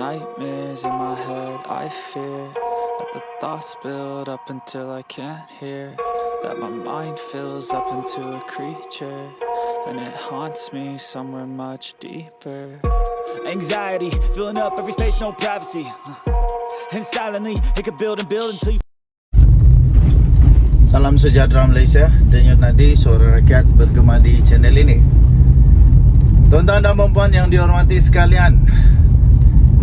nightmares in my head, I fear that the thoughts build up until I can't hear, that my mind fills up into a creature, and it haunts me somewhere much deeper. Anxiety, filling up every space, no privacy, and silently, it could build and build until you... Salam sejahtera Malaysia, denyut nadi suara rakyat bergema di channel ini. Tuan-tuan dan puan yang dihormati sekalian,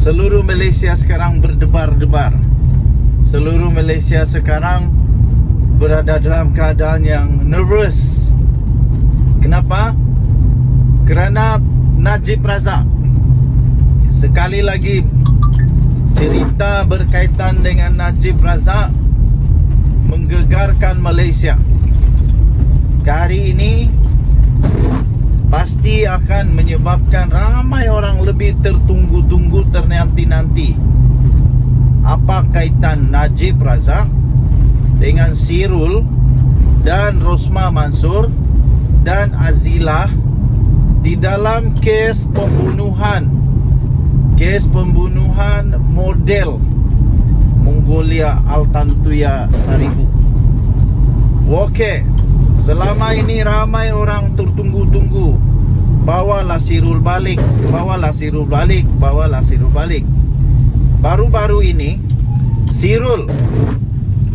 seluruh Malaysia sekarang berdebar-debar. Seluruh Malaysia sekarang berada dalam keadaan yang nervous. Kenapa? Kerana Najib Razak. Sekali lagi cerita berkaitan dengan Najib Razak menggegarkan Malaysia. Hari ini pasti akan menyebabkan ramai orang lebih tertunggu-tunggu, ternanti-nanti. Apa kaitan Najib Razak dengan Sirul dan Rosmah Mansur dan Azilah di dalam kes pembunuhan model Mongolia Altantuya 1000. Okey, selama ini ramai orang tertunggu-tunggu. Bawalah Sirul balik, bawalah Sirul balik, bawalah Sirul balik. Baru-baru ini Sirul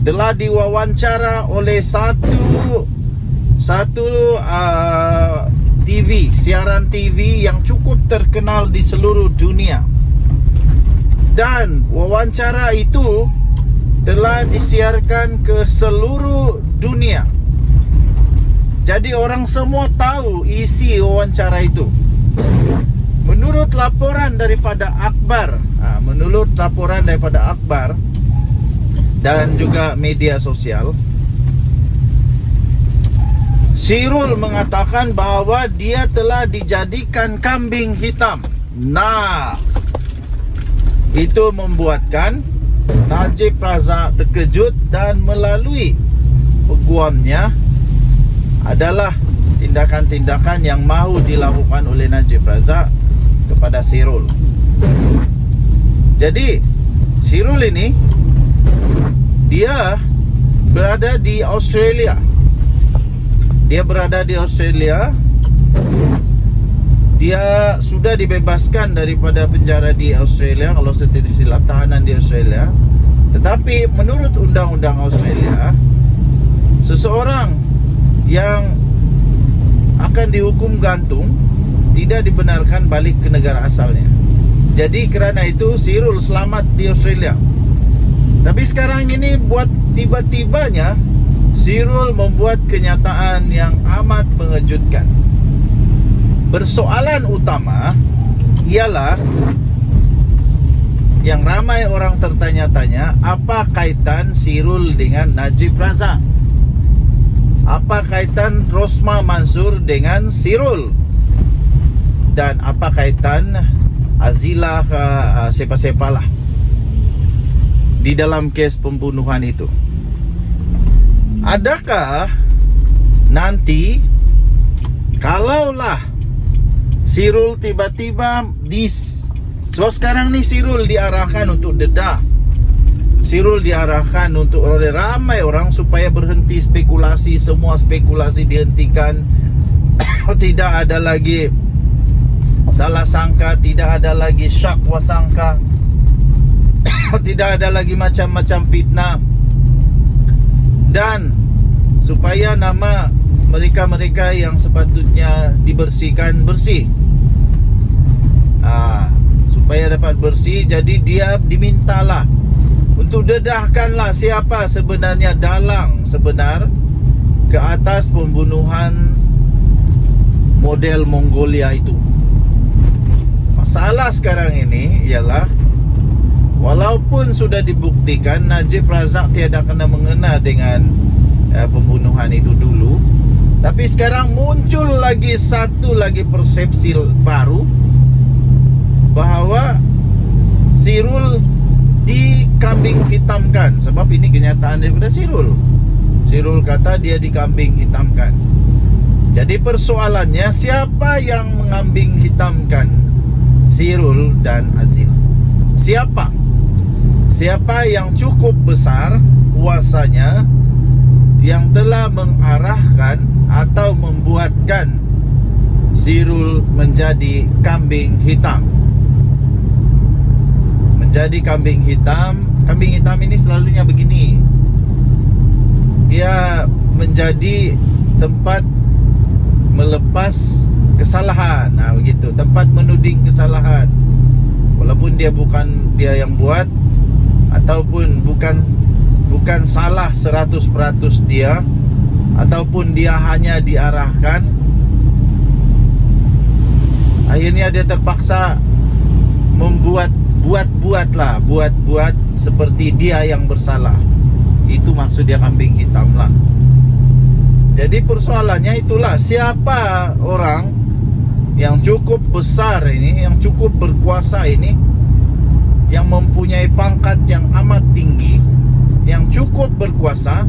telah diwawancara oleh satu TV, siaran TV yang cukup terkenal di seluruh dunia. Dan wawancara itu telah disiarkan ke seluruh dunia. Jadi orang semua tahu isi wawancara itu. Menurut laporan daripada Akhbar, dan juga media sosial, Sirul mengatakan bahawa dia telah dijadikan kambing hitam. Nah, itu membuatkan Najib Razak terkejut dan melalui peguamnya adalah tindakan-tindakan yang mahu dilakukan oleh Najib Razak kepada Sirul. Jadi Sirul ini dia berada di Australia. Dia sudah dibebaskan daripada penjara di Australia, kalau saya tidak silap, tahanan di Australia. Tetapi menurut undang-undang Australia, seseorang yang akan dihukum gantung tidak dibenarkan balik ke negara asalnya. Jadi kerana itu Sirul selamat di Australia. Tapi sekarang ini buat tiba-tibanya Sirul membuat kenyataan yang amat mengejutkan. Persoalan utama ialah yang ramai orang tertanya-tanya, apa kaitan Sirul dengan Najib Razak? Apa kaitan Rosmah Mansur dengan Sirul? Dan apa kaitan Azilah siapa-siapalah di dalam kes pembunuhan itu? Adakah nanti kalaulah Sirul tiba-tiba so sekarang ni Sirul diarahkan untuk dedah. Sirul diarahkan untuk oleh ramai orang supaya berhenti spekulasi, semua spekulasi dihentikan. Tidak ada lagi salah sangka, tidak ada lagi syak wasangka, tidak ada lagi macam-macam fitnah. Dan supaya nama mereka-mereka yang sepatutnya dibersihkan bersih, supaya dapat bersih. Jadi dia dimintalah untuk dedahkanlah siapa sebenarnya dalang sebenar ke atas pembunuhan model Mongolia itu. Masalah sekarang ini ialah, walaupun sudah dibuktikan Najib Razak tiada kena mengena dengan pembunuhan itu dulu, tapi sekarang muncul lagi satu lagi persepsi baru bahawa Sirul dikambing hitamkan. Sebab ini kenyataan daripada Sirul. Sirul kata dia dikambing hitamkan. Jadi persoalannya, siapa yang mengambing hitamkan Sirul dan Azil? Siapa yang cukup besar kuasanya yang telah mengarahkan atau membuatkan Sirul menjadi kambing hitam. Menjadi kambing hitam. Kambing hitam ini selalunya begini. Dia menjadi tempat melepas kesalahan. Nah, begitu. Tempat menuding kesalahan. Walaupun dia bukan dia yang buat, ataupun bukan salah 100% dia, ataupun dia hanya diarahkan, akhirnya dia terpaksa buat seperti dia yang bersalah. Itu maksud dia kambing hitam lah. Jadi persoalannya itulah, siapa orang yang cukup besar ini, yang cukup berkuasa ini, yang mempunyai pangkat yang amat tinggi, yang cukup berkuasa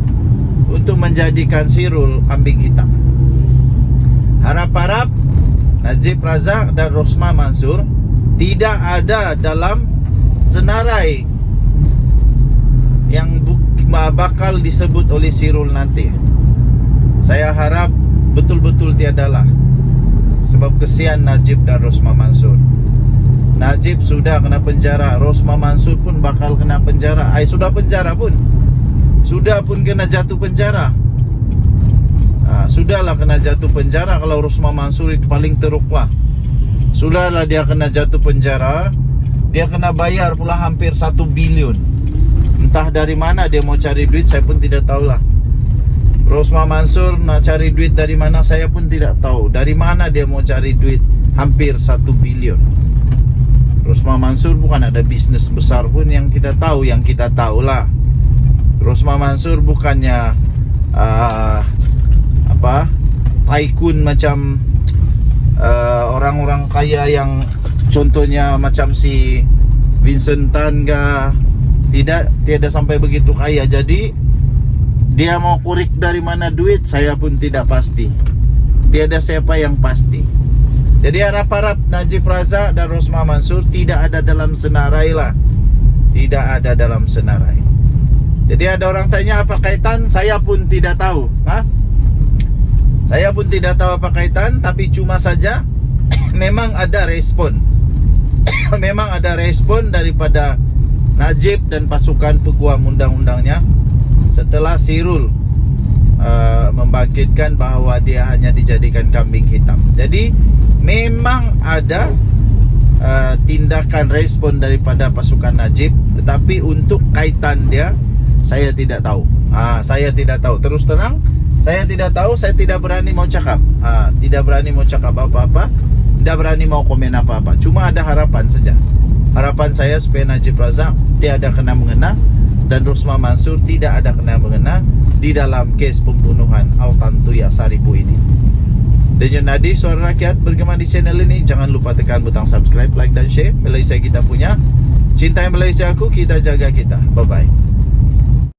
untuk menjadikan Sirul kambing hitam. Harap-harap Najib Razak dan Rosma Mansur tidak ada dalam senarai yang bakal disebut oleh Sirul nanti. Saya harap betul-betul tiadalah. Sebab kesian Najib dan Rosma Mansur. Najib sudah kena penjara, Rosma Mansur pun bakal kena penjara. Sudah penjara pun. Sudah pun kena jatuh penjara. Sudahlah kena jatuh penjara. Kalau Rosma Mansur itu paling teruk lah. Sudahlah dia kena jatuh penjara. Dia kena bayar pula hampir 1 bilion. Entah dari mana dia mau cari duit, saya pun tidak tahulah. Rosma Mansur nak cari duit dari mana, saya pun tidak tahu. Dari mana dia mau cari duit hampir 1 bilion. Rosma Mansur bukan ada bisnis besar pun yang kita tahu. Yang kita tahulah, Rosma Mansur bukannya tycoon macam orang-orang kaya yang contohnya macam si Vincent Tan kah. Tiada sampai begitu kaya. Jadi dia mau kurik dari mana duit, saya pun tidak pasti. Tiada siapa yang pasti. Jadi harap-harap Najib Razak dan Rosma Mansur tidak ada dalam senarai lah. Tidak ada dalam senarai. Jadi ada orang tanya apa kaitan, saya pun tidak tahu. Saya pun tidak tahu apa kaitan. Tapi cuma saja memang ada respon. Memang ada respon daripada Najib dan pasukan peguam undang-undangnya setelah Sirul membangkitkan bahawa dia hanya dijadikan kambing hitam. Jadi memang ada tindakan respon daripada pasukan Najib. Tetapi untuk kaitan dia, saya tidak tahu. Saya tidak tahu. Terus terang, saya tidak tahu. Saya tidak berani mau cakap. Tidak berani mau cakap apa-apa. Tidak berani mau komen apa-apa. Cuma ada harapan saja. Harapan saya supaya Najib Razak tiada kena mengena dan Rosma Mansur tidak ada kena mengena di dalam kes pembunuhan Altan Tuya Saribu ini. Denyut nadi suara rakyat bergema di channel ini. Jangan lupa tekan butang subscribe, like dan share. Malaysia kita punya. Cintai Malaysia aku, kita jaga kita. Bye-bye.